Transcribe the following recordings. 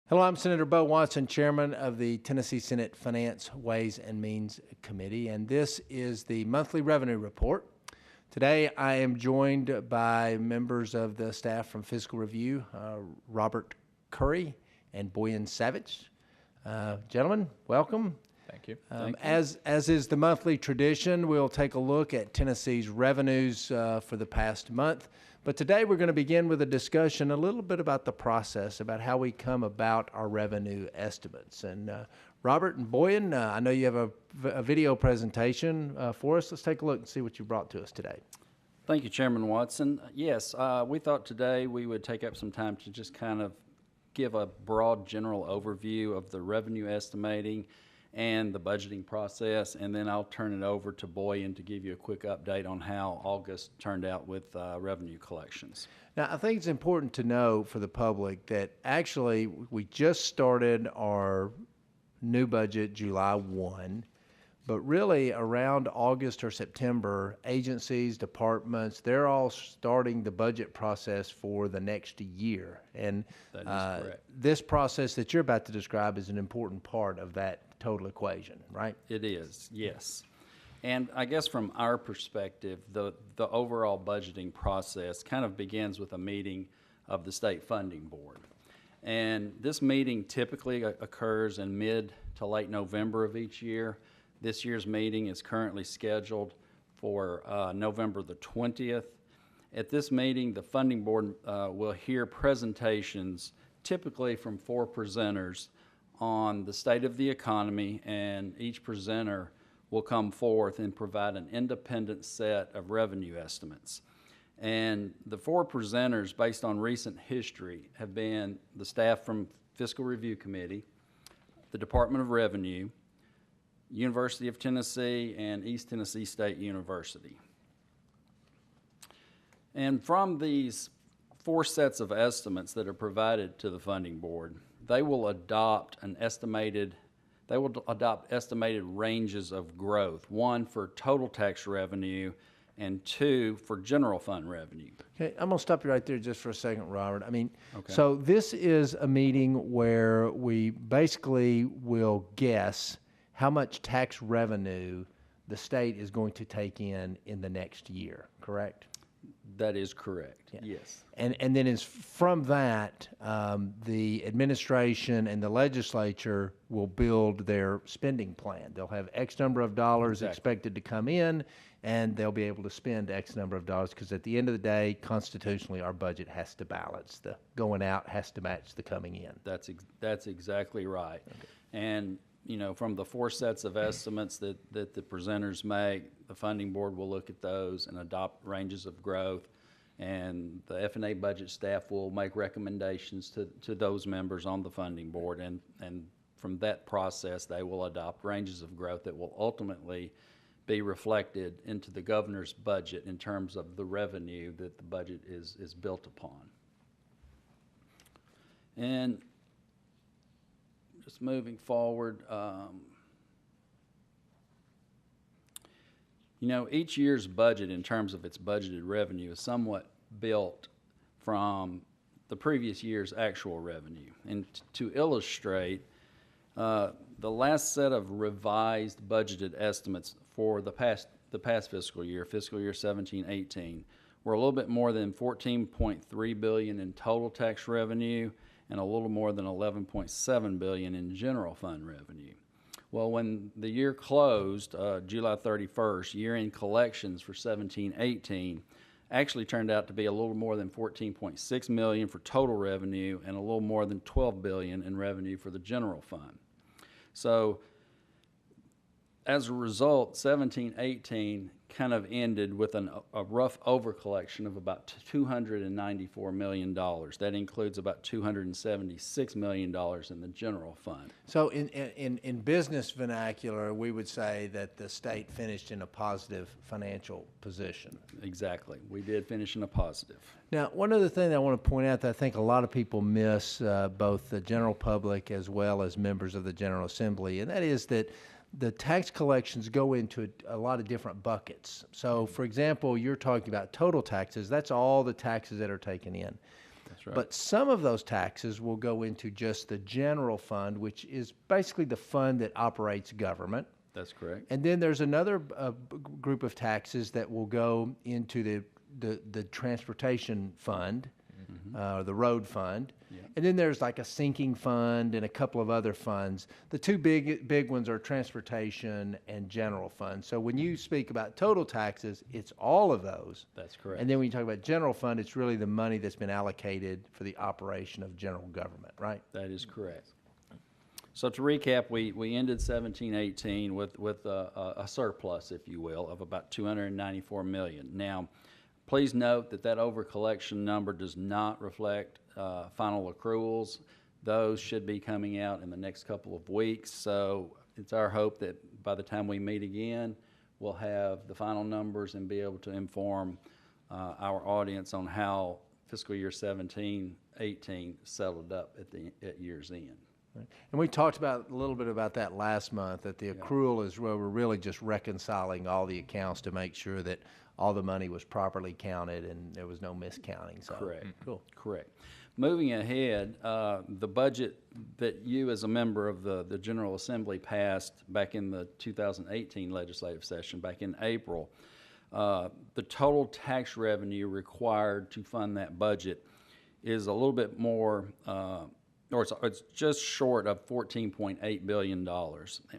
Hello, I'm Senator Bojan, Chairman of the Tennessee Senate Finance, Ways and Means Committee, and this is the monthly revenue report. Today, I am joined by members of the staff from Fiscal Review, Robert Currey and Bojan Savic. Gentlemen, welcome. Thank you. As is the monthly tradition, we'll take a look at Tennessee's revenues for the past month. But today we're going to begin with a discussion a little bit about the process, about how we come about our revenue estimates. And Robert and Bojan, I know you have a video presentation for us. Let's take a look and see what you brought to us today. Thank you, Chairman Watson. Yes, we thought today we would take up some time to just kind of give a broad general overview of the revenue estimating and the budgeting process, and then I'll turn it over to Bojan to give you a quick update on how August turned out with revenue collections. Now, I think it's important to know for the public that actually we just started our new budget July 1, but really around August or September, agencies, departments, they're all starting the budget process for the next year. And that is correct. This process that you're about to describe is an important part of that total equation, right? It is, yes. And I guess from our perspective, the overall budgeting process kind of begins with a meeting of the State Funding Board. And this meeting typically occurs in mid to late November of each year. This year's meeting is currently scheduled for November the 20th. At this meeting, the Funding Board will hear presentations typically from 4 presenters on the state of the economy, and each presenter will come forth and provide an independent set of revenue estimates. And the 4 presenters, based on recent history, have been the staff from Fiscal Review Committee, the Department of Revenue, University of Tennessee, and East Tennessee State University. And from these 4 sets of estimates that are provided to the Funding Board, they will adopt estimated ranges of growth, 1 for total tax revenue and 2 for general fund revenue. Okay, I'm gonna stop you right there just for a second, Robert. I mean, Okay. So this is a meeting where we basically will guess how much tax revenue the state is going to take in the next year, correct? That is correct, Yeah. yes. And then is from that, the administration and the legislature will build their spending plan. They'll have X number of dollars Exactly. expected to come in, and they'll be able to spend X number of dollars, because at the end of the day, constitutionally, our budget has to balance. The going out has to match the coming in. That's exactly right. Okay. And you know, from the 4 sets of estimates that the presenters make, the Funding Board will look at those and adopt ranges of growth, and the F&A budget staff will make recommendations to those members on the Funding Board, and from that process they will adopt ranges of growth that will ultimately be reflected into the governor's budget in terms of the revenue that the budget is built upon. And just moving forward, you know, each year's budget in terms of its budgeted revenue is somewhat built from the previous year's actual revenue. And to illustrate, the last set of revised budgeted estimates for the past fiscal year 17-18, were a little bit more than $14.3 billion in total tax revenue and a little more than $11.7 billion in general fund revenue. Well, when the year closed, July 31st, year-end collections for 17-18 actually turned out to be a little more than $14.6 million for total revenue and a little more than $12 billion in revenue for the general fund. So as a result, 17-18 kind of ended with a rough overcollection of about $294 million. That includes about $276 million in the general fund. So in business vernacular, we would say that the state finished in a positive financial position. Exactly. We did finish in a positive. Now, one other thing that I want to point out that I think a lot of people miss, both the general public as well as members of the General Assembly, and that is that the tax collections go into a lot of different buckets. So, for example, you're talking about total taxes. That's all the taxes that are taken in. That's right. But some of those taxes will go into just the general fund, which is basically the fund that operates government. That's correct. And then there's another group of taxes that will go into the transportation fund, the road fund. Yeah. And then there's like a sinking fund and a couple of other funds. The two big ones are transportation and general fund. So when you speak about total taxes, it's all of those. That's correct. And then when you talk about general fund, it's really the money that's been allocated for the operation of general government, right? That is correct. So to recap, we ended 17-18 with a surplus, if you will, of about $294 million. Now, please note that overcollection number does not reflect final accruals. Those should be coming out in the next couple of weeks. So it's our hope that by the time we meet again, we'll have the final numbers and be able to inform our audience on how fiscal year 17-18 settled up at year's end. Right. And we talked a little bit about that last month, that the accrual is where we're really just reconciling all the accounts to make sure that all the money was properly counted and there was no miscounting. So, Correct. Cool. Correct. Moving ahead, the budget that you as a member of the General Assembly passed back in the 2018 legislative session, back in April, the total tax revenue required to fund that budget is a little bit more, or it's just short of $14.8 billion,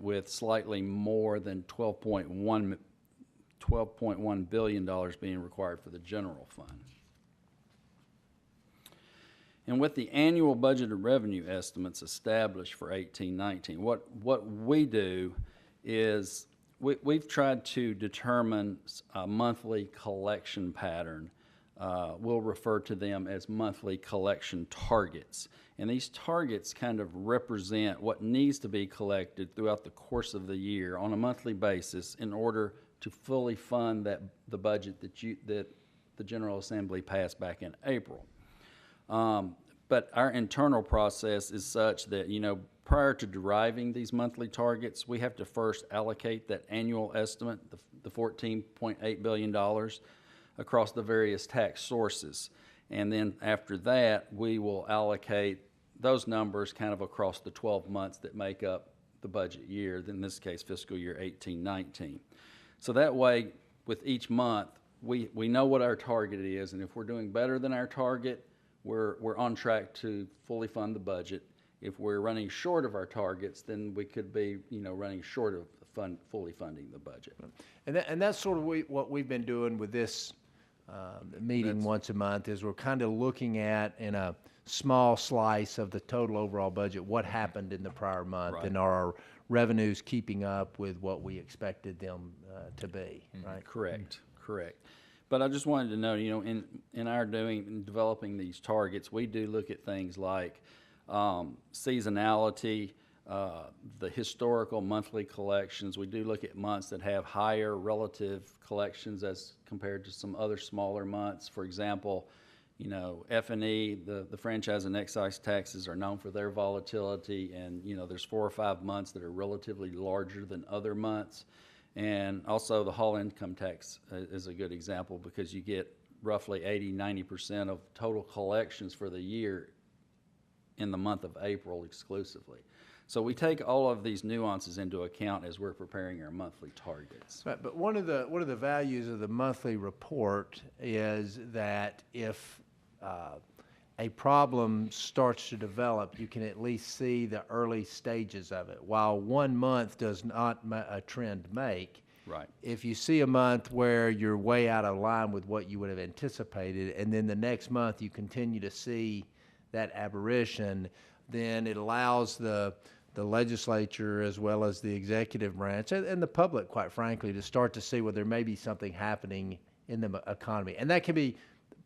with slightly more than $12.1 billion being required for the general fund. And with the annual budgeted revenue estimates established for 18-19, what we do is we've tried to determine a monthly collection pattern. We'll refer to them as monthly collection targets. And these targets kind of represent what needs to be collected throughout the course of the year on a monthly basis in order to fully fund the budget that the General Assembly passed back in April. But our internal process is such that, prior to deriving these monthly targets, we have to first allocate that annual estimate, the $14.8 billion, across the various tax sources. And then after that, we will allocate those numbers kind of across the 12 months that make up the budget year, in this case, fiscal year 18-19. So that way, with each month, we know what our target is, and if we're doing better than our target, we're on track to fully fund the budget. If we're running short of our targets, then we could be, running short of fully funding the budget. And that's sort of what we've been doing with this meeting once a month, is we're kind of looking at, in a small slice of the total overall budget, what happened in the prior month, Right. and are our revenues keeping up with what we expected them to be, right? Correct. But I just wanted to know, in our developing these targets, we do look at things like seasonality, the historical monthly collections. We do look at months that have higher relative collections as compared to some other smaller months. For example, F&E, the franchise and excise taxes, are known for their volatility, and there's 4 or 5 months that are relatively larger than other months. And also the hall income tax is a good example, because you get roughly 80-90% of total collections for the year in the month of April exclusively. So we take all of these nuances into account as we're preparing our monthly targets. Right, but one of the values of the monthly report is that if a problem starts to develop, you can at least see the early stages of it. While 1 month does not a trend make, Right. if you see a month where you're way out of line with what you would have anticipated, and then the next month you continue to see that aberration, then it allows the legislature, as well as the executive branch and the public, quite frankly, to start to see whether there may be something happening in the economy. And that can be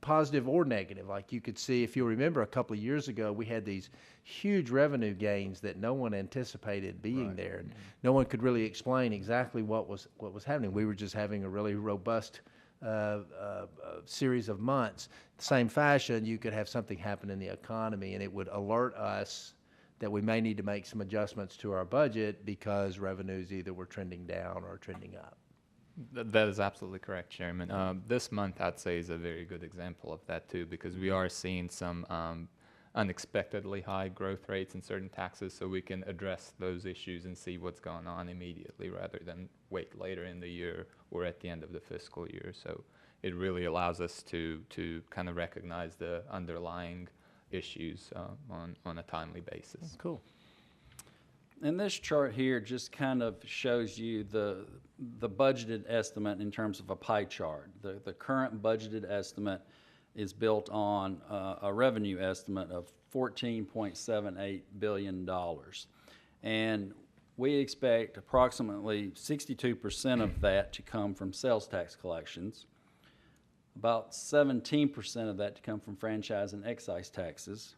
positive or negative. Like you could see, if you remember, a couple of years ago, we had these huge revenue gains that no one anticipated being there. And no one could really explain exactly what was happening. We were just having a really robust series of months. Same fashion, you could have something happen in the economy, and it would alert us that we may need to make some adjustments to our budget because revenues either were trending down or trending up. That is absolutely correct, Chairman. This month, I'd say, is a very good example of that, too, because we are seeing some unexpectedly high growth rates in certain taxes, so we can address those issues and see what's going on immediately rather than wait later in the year or at the end of the fiscal year. So it really allows us to kind of recognize the underlying issues on a timely basis. Cool. And this chart here just kind of shows you the budgeted estimate in terms of a pie chart. The current budgeted estimate is built on a revenue estimate of $14.78 billion. And we expect approximately 62% of that to come from sales tax collections, about 17% of that to come from franchise and excise taxes,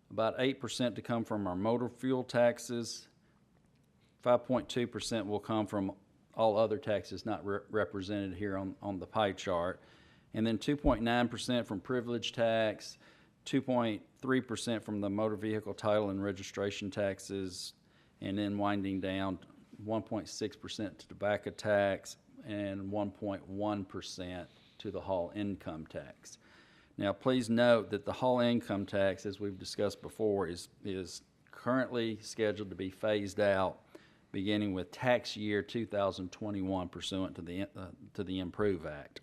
about 8% to come from our motor fuel taxes, 5.2% will come from all other taxes not represented here on the pie chart, and then 2.9% from privilege tax, 2.3% from the motor vehicle title and registration taxes, and then winding down 1.6% to tobacco tax and 1.1% to the hall income tax. Now, please note that the hall income tax, as we've discussed before, is currently scheduled to be phased out beginning with tax year 2021 pursuant to the Improve Act.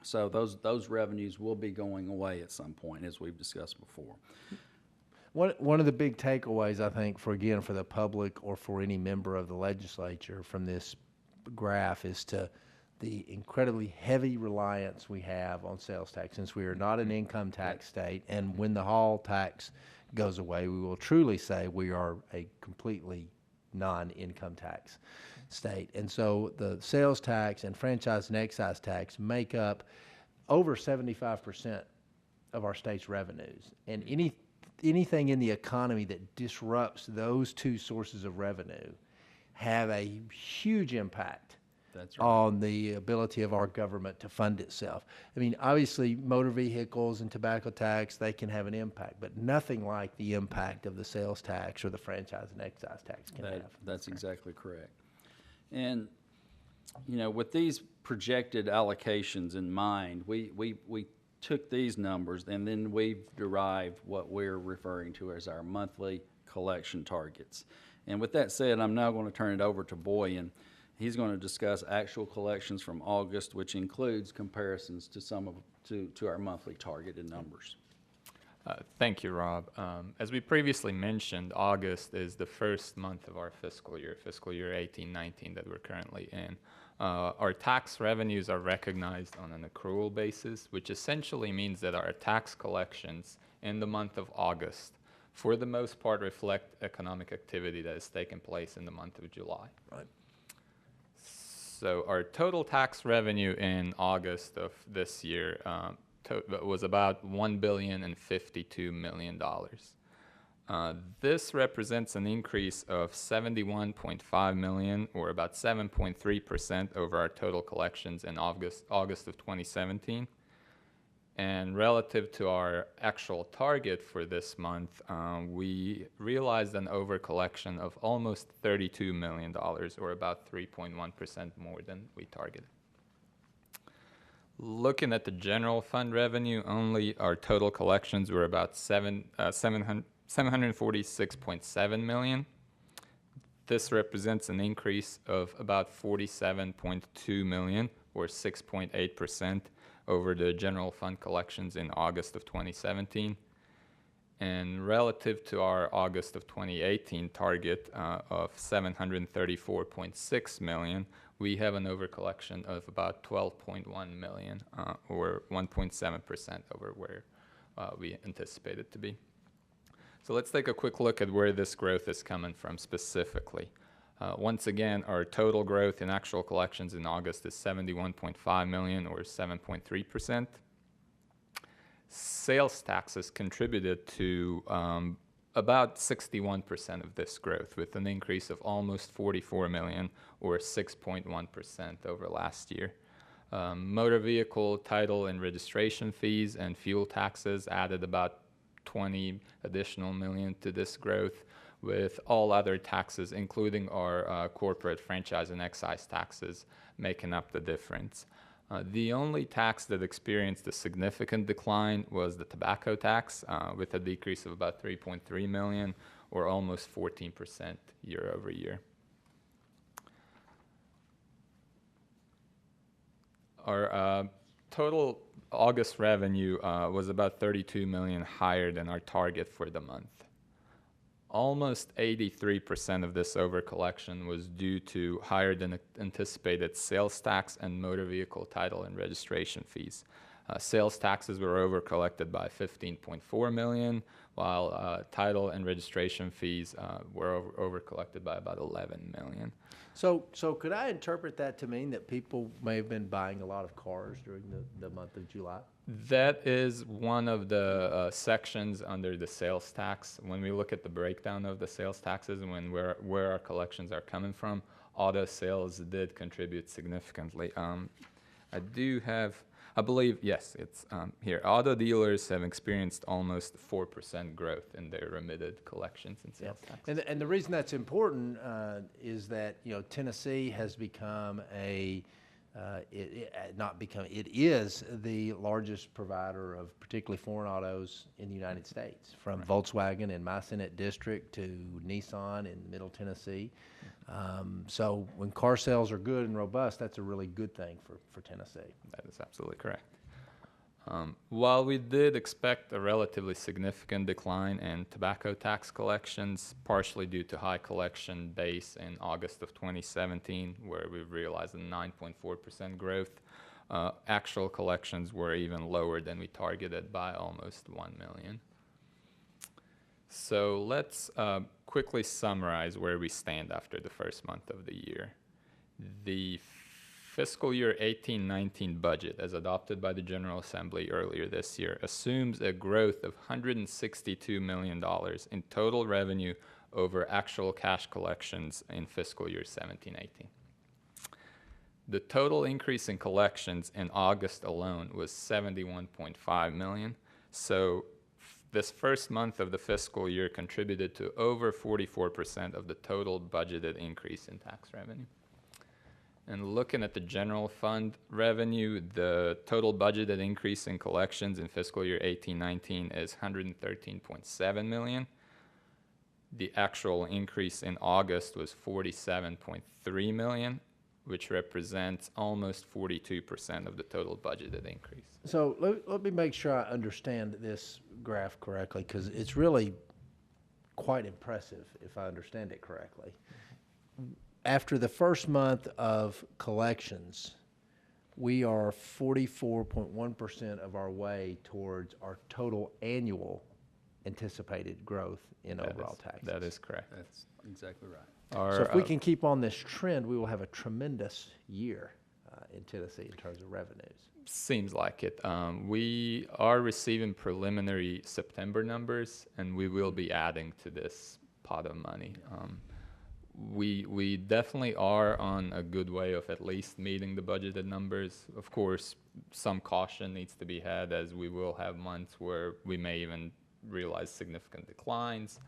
So those revenues will be going away at some point, as we've discussed before. One of the big takeaways, I think, for the public or for any member of the legislature from this graph is to the incredibly heavy reliance we have on sales tax, since we are not an income tax state. And when the hall tax goes away, we will truly say we are a completely non-income tax state. And so the sales tax and franchise and excise tax make up over 75% of our state's revenues. And anything in the economy that disrupts those two sources of revenue have a huge impact on the ability of our government to fund itself. I mean, obviously, motor vehicles and tobacco tax, they can have an impact, but nothing like the impact of the sales tax or the franchise and excise tax can have. That's exactly correct. And, you know, with these projected allocations in mind, we took these numbers and then we've derived what we're referring to as our monthly collection targets. And with that said, I'm now going to turn it over to Bojan. He's going to discuss actual collections from August, which includes comparisons to our monthly targeted numbers. Thank you, Rob. As we previously mentioned, August is the first month of our fiscal year 18-19 that we're currently in. Our tax revenues are recognized on an accrual basis, which essentially means that our tax collections in the month of August, for the most part, reflect economic activity that has taken place in the month of July. Right. So our total tax revenue in August of this year was about $1,052 million. This represents an increase of $71.5 million, or about 7.3% over our total collections in August of 2017. And relative to our actual target for this month, we realized an overcollection of almost $32 million, or about 3.1% more than we targeted. Looking at the general fund revenue only, our total collections were about $746.7 million. This represents an increase of about $47.2 million, or 6.8%, over the general fund collections in August of 2017. And relative to our August of 2018 target of $734.6 million, we have an overcollection of about $12.1 million, or 1.7% over where we anticipated to be. So let's take a quick look at where this growth is coming from specifically. Once again, our total growth in actual collections in August is $71.5 million, or 7.3%. Sales taxes contributed to about 61% of this growth, with an increase of almost $44 million, or 6.1% over last year. Motor vehicle title and registration fees and fuel taxes added about $20 additional million to this growth, with all other taxes, including our corporate franchise and excise taxes, making up the difference. The only tax that experienced a significant decline was the tobacco tax, with a decrease of about 3.3 million, or almost 14% year over year. Our total August revenue was about 32 million higher than our target for the month. Almost 83% of this overcollection was due to higher than anticipated sales tax and motor vehicle title and registration fees. Sales taxes were overcollected by 15.4 million, while title and registration fees were overcollected by about 11 million. So could I interpret that to mean that people may have been buying a lot of cars during the month of July? That is one of the sections under the sales tax. When we look at the breakdown of the sales taxes and where our collections are coming from, auto sales did contribute significantly. I believe, yes, it's here. Auto dealers have experienced almost 4% growth in their remitted collections and sales taxes. And the reason that's important is that, you know, Tennessee has become it is the largest provider of particularly foreign autos in the United States, from Volkswagen in my Senate district to Nissan in Middle Tennessee. So when car sales are good and robust, that's a really good thing for Tennessee. That is absolutely correct. While we did expect a relatively significant decline in tobacco tax collections, partially due to high collection base in August of 2017, where we realized a 9.4% growth, actual collections were even lower than we targeted by almost 1 million. So let's quickly summarize where we stand after the first month of the year. The fiscal year 18-19 budget, as adopted by the General Assembly earlier this year, assumes a growth of $162 million in total revenue over actual cash collections in fiscal year 17-18. The total increase in collections in August alone was 71.5 million. So this first month of the fiscal year contributed to over 44% of the total budgeted increase in tax revenue. And looking at the general fund revenue, the total budgeted increase in collections in fiscal year 18-19 is 113.7 million. The actual increase in August was 47.3 million, which represents almost 42% of the total budgeted increase. So let me make sure I understand this graph correctly, because it's really quite impressive if I understand it correctly. After the first month of collections, we are 44.1% of our way towards our total annual anticipated growth in overall taxes. That is correct. That's exactly right. So if we can keep on this trend, we will have a tremendous year in Tennessee in terms of revenues. Seems like it. We are receiving preliminary September numbers, and we will be adding to this pot of money. We definitely are on a good way of at least meeting the budgeted numbers. Of course, some caution needs to be had, as we will have months where we may even realize significant declines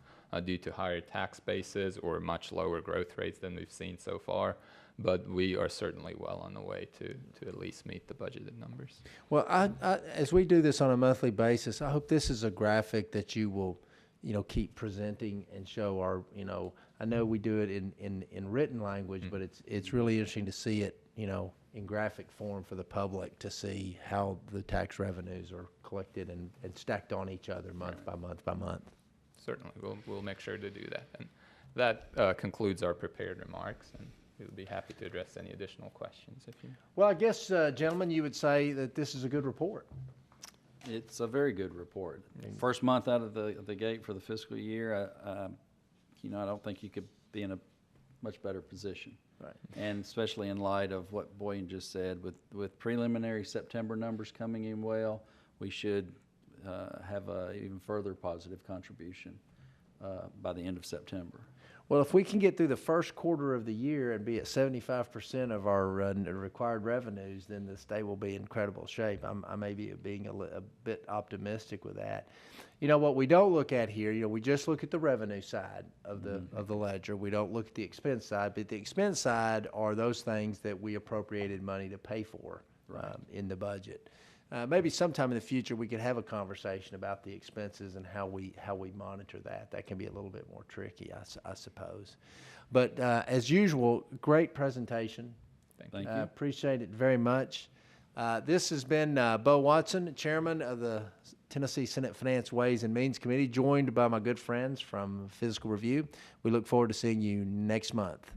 due to higher tax bases or much lower growth rates than we've seen so far. But we are certainly well on the way to at least meet the budgeted numbers. Well, as we do this on a monthly basis, I hope this is a graphic that you will, keep presenting and show our, I know we do it in written language, but it's really interesting to see it, in graphic form for the public, to see how the tax revenues are collected and stacked on each other month by month by month. Certainly, we'll make sure to do that. And that concludes our prepared remarks, and we'll be happy to address any additional questions if you. Well, I guess, gentlemen, you would say that this is a good report. It's a very good report. First month out of the gate for the fiscal year, I don't think you could be in a much better position. Right. And especially in light of what Bojan just said, with preliminary September numbers coming in well, we should have a even further positive contribution by the end of September. Well, if we can get through the first quarter of the year and be at 75% of our required revenues, then the state will be in incredible shape. I may be being a bit optimistic with that. You know, what we don't look at here, you know, we just look at the revenue side of the ledger. We don't look at the expense side, but the expense side are those things that we appropriated money to pay for in the budget. Maybe sometime in the future we could have a conversation about the expenses and how we monitor that. That can be a little bit more tricky, I suppose. But as usual, great presentation. Thank you. Appreciate it very much. This has been Bo Watson, Chairman of the Tennessee Senate Finance Ways and Means Committee, joined by my good friends from Fiscal Review. We look forward to seeing you next month.